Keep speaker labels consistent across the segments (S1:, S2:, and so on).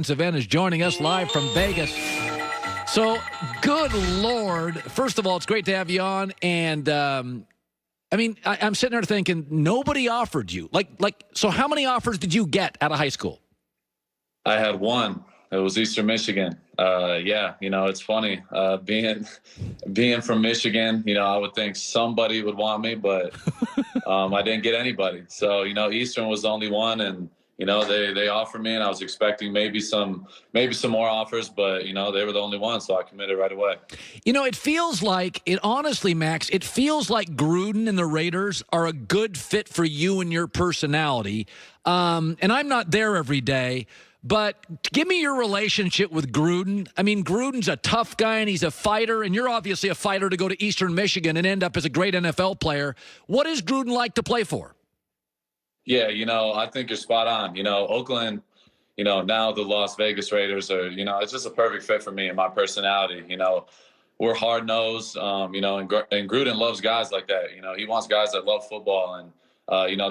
S1: event is joining us live from Vegas. So, good Lord. First of all, it's great to have you on. And, I'm sitting there thinking, nobody offered you. So how many offers did you get out of high school?
S2: I had one. It was Eastern Michigan. It's funny. Being from Michigan, I would think somebody would want me, but I didn't get anybody. So, Eastern was the only one, and they offered me, and I was expecting maybe some more offers, but they were the only one, so I committed right away.
S1: It feels like honestly, Max, it feels like Gruden and the Raiders are a good fit for you and your personality. And I'm not there every day, but give me your relationship with Gruden. I mean, Gruden's a tough guy and he's a fighter, and you're obviously a fighter to go to Eastern Michigan and end up as a great NFL player. What is Gruden like to play for?
S2: Yeah, I think you're spot on. Oakland, now the Las Vegas Raiders are, it's just a perfect fit for me and my personality. We're hard-nosed, and Gruden loves guys like that. He wants guys that love football, and,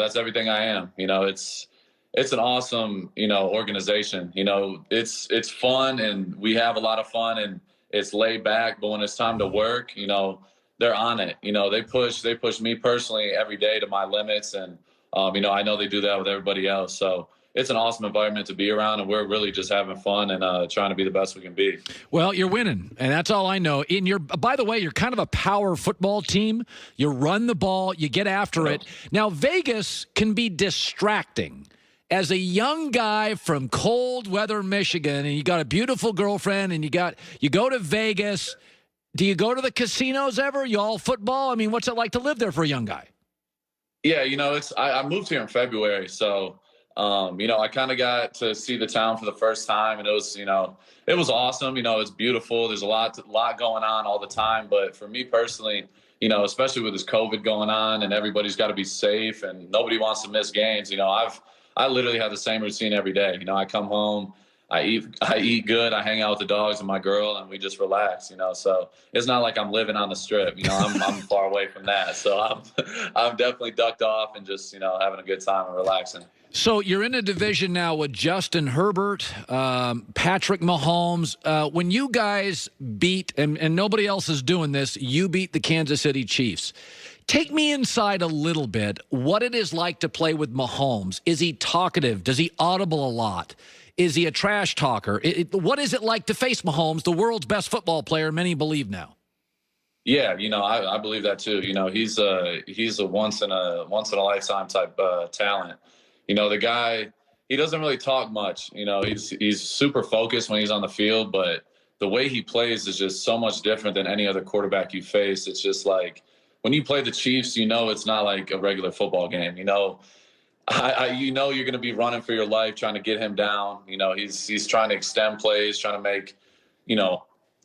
S2: that's everything I am. It's an awesome, organization. It's fun, and we have a lot of fun, and it's laid back. But when it's time to work, they're on it. They push me personally every day to my limits, and I know they do that with everybody else. So it's an awesome environment to be around, and we're really just having fun and trying to be the best we can be.
S1: Well, you're winning, and that's all I know. By the way, you're kind of a power football team. You run the ball, you get after it. Now, Vegas can be distracting. As a young guy from cold weather Michigan, and you got a beautiful girlfriend, and you go to Vegas. Do you go to the casinos ever? You all football? I mean, what's it like to live there for a young guy?
S2: Yeah, I moved here in February, so I kind of got to see the town for the first time, and it was awesome. It's beautiful. There's a lot going on all the time, but for me personally, especially with this COVID going on, and everybody's got to be safe, and nobody wants to miss games. I literally have the same routine every day. I come home, I eat good, I hang out with the dogs and my girl, and we just relax. So it's not like I'm living on the strip. I'm far away from that. So I'm definitely ducked off and just having a good time and relaxing.
S1: So you're in a division now with Justin Herbert, Patrick Mahomes. When you guys beat, and nobody else is doing this, you beat the Kansas City Chiefs. Take me inside a little bit what it is like to play with Mahomes. Is he talkative? Does he audible a lot? Is he a trash talker? What is it like to face Mahomes, the world's best football player, many believe now?
S2: Yeah, I believe that too. He's a once in a lifetime type talent. The guy, he doesn't really talk much. He's super focused when he's on the field, but the way he plays is just so much different than any other quarterback you face. It's just like when you play the Chiefs, it's not like a regular football game. You're going to be running for your life, trying to get him down. He's trying to extend plays, trying to make,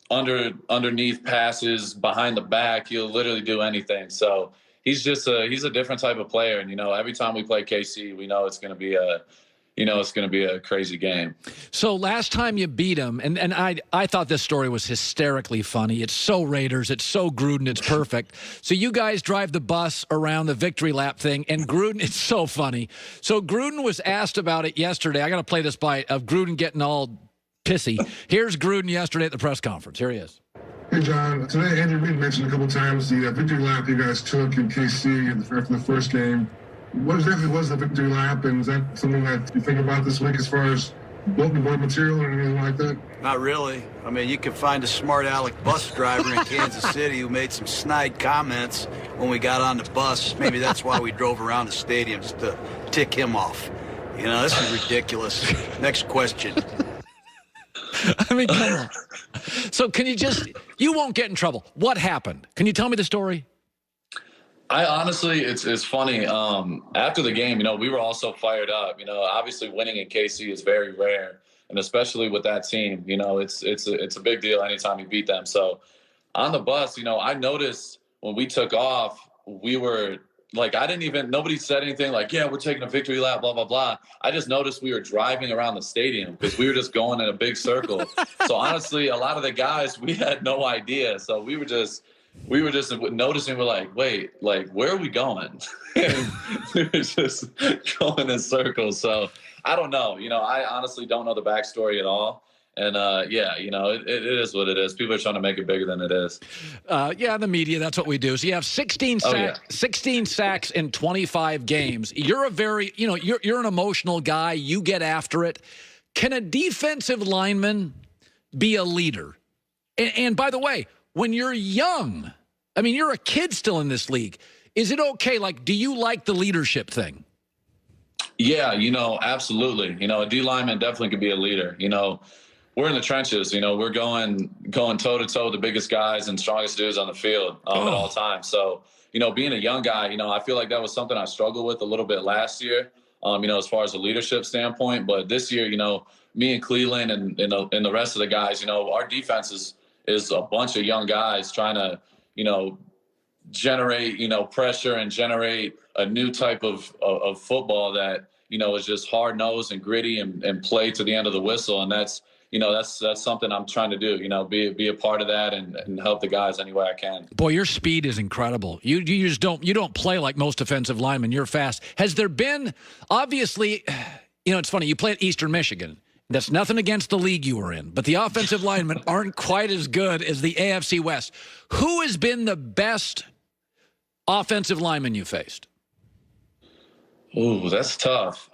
S2: underneath passes, behind the back. He'll literally do anything. So he's a different type of player. And, every time we play KC, we know it's going to be a crazy game.
S1: So last time you beat him, and I thought this story was hysterically funny. It's so Raiders. It's so Gruden. It's perfect. So you guys drive the bus around the victory lap thing, and Gruden, it's so funny. So Gruden was asked about it yesterday. I got to play this bite of Gruden getting all pissy. Here's Gruden yesterday at the press conference. Here he is.
S3: Hey, John. Today, Andrew Reid mentioned a couple times the victory lap you guys took in KC after the first game. What exactly was the victory lap, and is that something that you think about this week as far as bulletin board material or anything like that?
S4: Not really. I mean, you can find a smart aleck bus driver in Kansas City who made some snide comments when we got on the bus. Maybe that's why we drove around the stadium, just to tick him off. This is ridiculous. Next question.
S1: I mean, come on. So can you won't get in trouble. What happened? Can you tell me the story?
S2: I honestly, it's funny. After the game, we were all so fired up. Obviously winning in KC is very rare, and especially with that team, it's a big deal anytime you beat them. So on the bus, I noticed when we took off, we were like, nobody said anything like, yeah, we're taking a victory lap, blah, blah, blah. I just noticed we were driving around the stadium because we were just going in a big circle. So honestly, a lot of the guys, we had no idea. So we were just noticing, we're like, wait, like, where are we going? And we were just going in circles. So I don't know. I honestly don't know the backstory at all. And, yeah, it is what it is. People are trying to make it bigger than it is.
S1: Yeah, the media, that's what we do. So you have 16 sacks in 25 games. You're a very, you're an emotional guy. You get after it. Can a defensive lineman be a leader? And by the way, when you're young, I mean, you're a kid still in this league. Is it okay? Like, do you like the leadership thing?
S2: Yeah, absolutely. A D lineman definitely could be a leader. We're in the trenches. We're going toe-to-toe with the biggest guys and strongest dudes on the field at all times. So, being a young guy, I feel like that was something I struggled with a little bit last year, as far as a leadership standpoint. But this year, me and Cleveland and the rest of the guys, our defense is a bunch of young guys trying to, generate, pressure and generate a new type of football that, is just hard-nosed and gritty and play to the end of the whistle. And that's something I'm trying to do, be a part of that and help the guys any way I can.
S1: Boy, your speed is incredible. You just don't play like most defensive linemen. You're fast. Has there been, obviously, it's funny, you play at Eastern Michigan. That's nothing against the league you were in, but the offensive linemen aren't quite as good as the AFC West. Who has been the best offensive lineman you faced?
S2: Ooh, that's tough.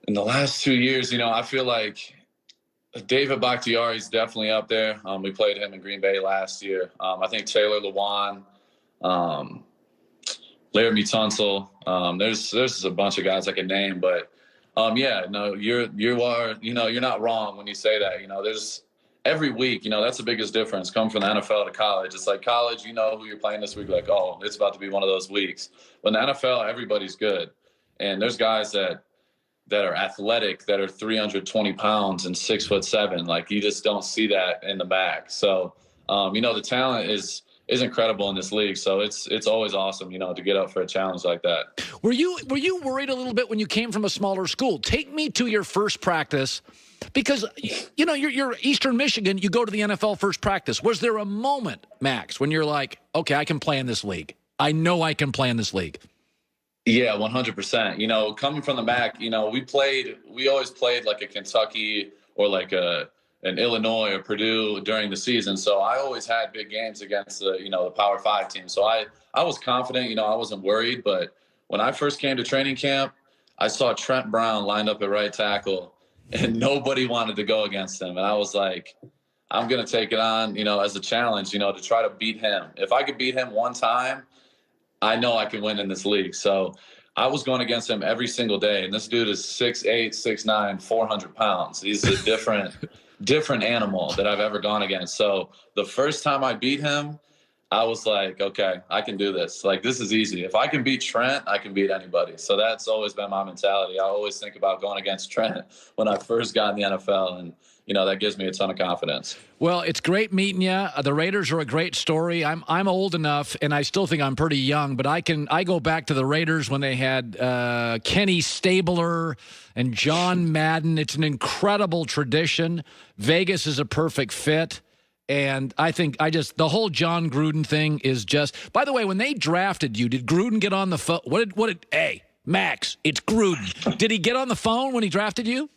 S2: In the last 2 years, I feel like David Bakhtiari is definitely up there. We played him in Green Bay last year. I think Taylor Lewan, Laramie Tunsil. There's a bunch of guys I can name, but yeah, no, you're not wrong when you say that. There's every week, that's the biggest difference coming from the NFL to college. It's like college, who you're playing this week, like, oh, it's about to be one of those weeks. But in the NFL, everybody's good. And there's guys that are athletic, that are 320 pounds and 6'7". Like, you just don't see that in the back. So, the talent is incredible in this league. So it's always awesome, to get up for a challenge like that. Were you
S1: worried a little bit when you came from a smaller school? Take me to your first practice, because, you're Eastern Michigan, you go to the NFL first practice. Was there a moment, Max, when you're like, okay, I can play in this league? I know I can play in this league.
S2: Yeah, 100%. Coming from the MAC, we always played like a Kentucky or like an Illinois or Purdue during the season. So I always had big games against the Power 5 team. So I was confident, I wasn't worried. But when I first came to training camp, I saw Trent Brown lined up at right tackle, and nobody wanted to go against him. And I was like, I'm going to take it on, as a challenge, to try to beat him. If I could beat him one time, I know I can win in this league. So I was going against him every single day. And this dude is 6'8", 6'9", 400 pounds. He's a different animal that I've ever gone against. So the first time I beat him, I was like, okay, I can do this. Like, this is easy. If I can beat Trent, I can beat anybody. So that's always been my mentality. I always think about going against Trent when I first got in the NFL. And, that gives me a ton of confidence.
S1: Well, it's great meeting you. The Raiders are a great story. I'm old enough, and I still think I'm pretty young, but I go back to the Raiders when they had Kenny Stabler and John Madden. It's an incredible tradition. Vegas is a perfect fit. And I think the whole John Gruden thing is just, by the way, when they drafted you, did Gruden get on the phone? Hey, Max, it's Gruden. Did he get on the phone when he drafted you?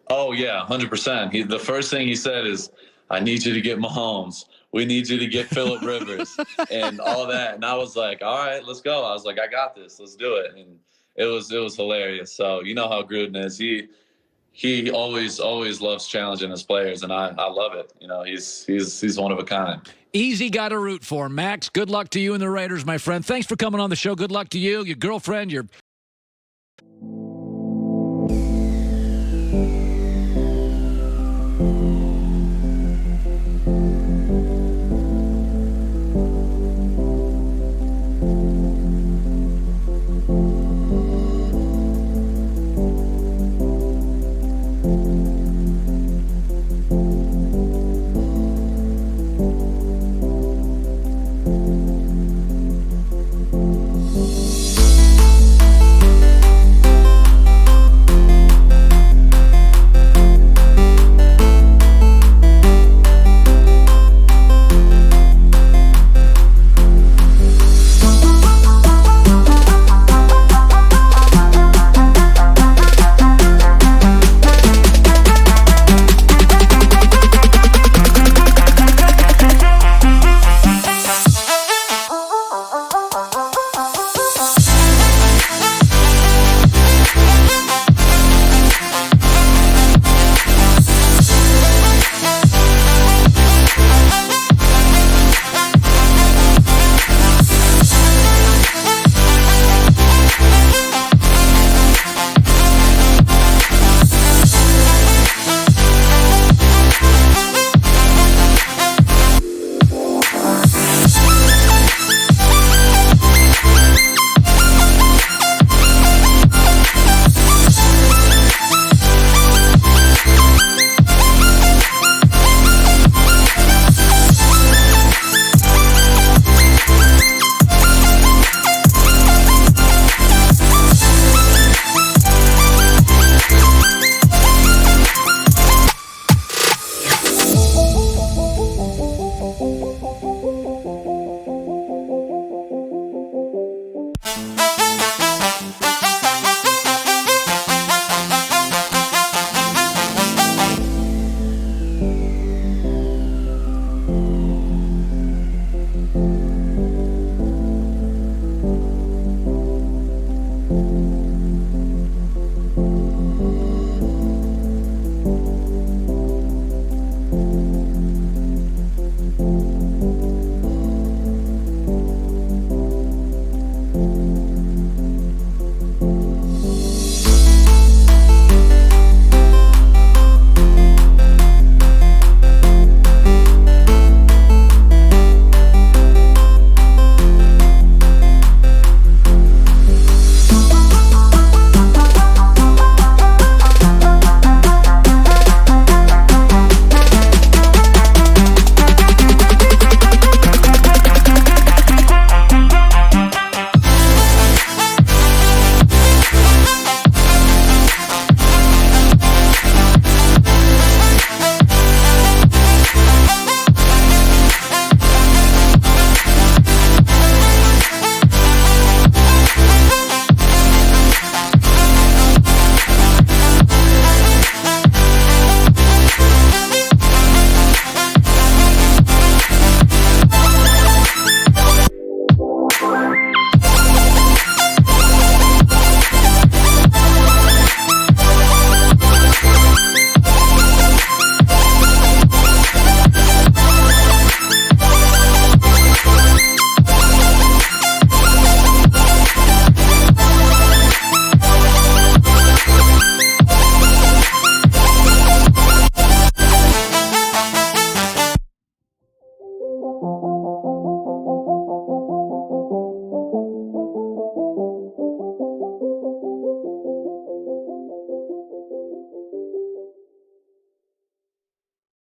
S2: Oh, yeah, 100%. The first thing he said is, I need you to get Mahomes. We need you to get Phillip Rivers and all that. And I was like, all right, let's go. I was like, I got this. Let's do it. And it was hilarious. So you know how Gruden is. He always loves challenging his players, and I love it. He's one of a kind.
S1: Easy guy to root for. Max, good luck to you and the Raiders, my friend. Thanks for coming on the show. Good luck to you, your girlfriend, your